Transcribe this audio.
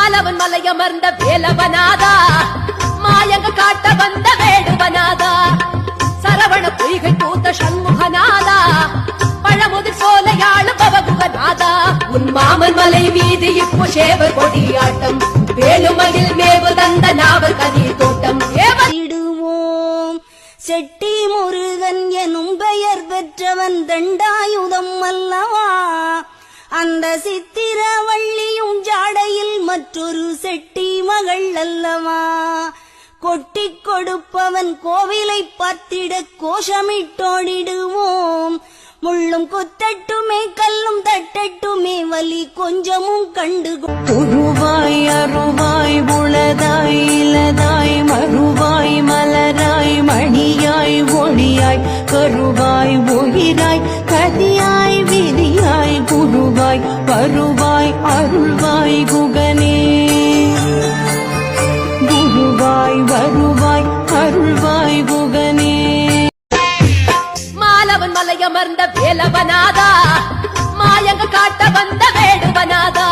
மாலவன் மலையமர்ந்த வேலவனாதா மாயங்க காட்ட வந்த வேடுவனாதா சரவண பொய்கை பூத்த சண்முகநாதா பழமுதிர் சோலையாள பவகுகநாதா உன் மாமன் மலை வீதி இப்போ சேவர் கொடியாட்டம் வேலுமயில் மேவு தந்த நாவல் கதிர் தோட்டம் ஏவிடுவோம் செட்டி முருகன் எனும் பெயர் பெற்றவன் தண்டாயுதம் அல்லவா அந்த சித்திரவள்ளியும் ஜாடையில் மற்றொரு செட்டி மகள் அல்லவா கொட்டிக் கொடுப்பவன் கோவிலை பார்த்திட கோஷமிட்டோடிடுவோம் முள்ளும் கொத்தட்டுமே கல்லும் தட்டட்டுமே வலி கொஞ்சமும் கண்டு உருவாய் அருவாய் உளதாய் இலதாய் மறுவாய் மலராய் மணியாய் ஒளியாய் கருவாய் உயிராய் கதியாய் விதியாய் குருவாய் வருவாய் அருள்வாய் குகனே குருவாய் வருவாய் அருள்வாய் குகனே மாலவன் மலையமர்ந்த வேலவனாதா மாயங்க காட்ட வந்த வேடுவனாதா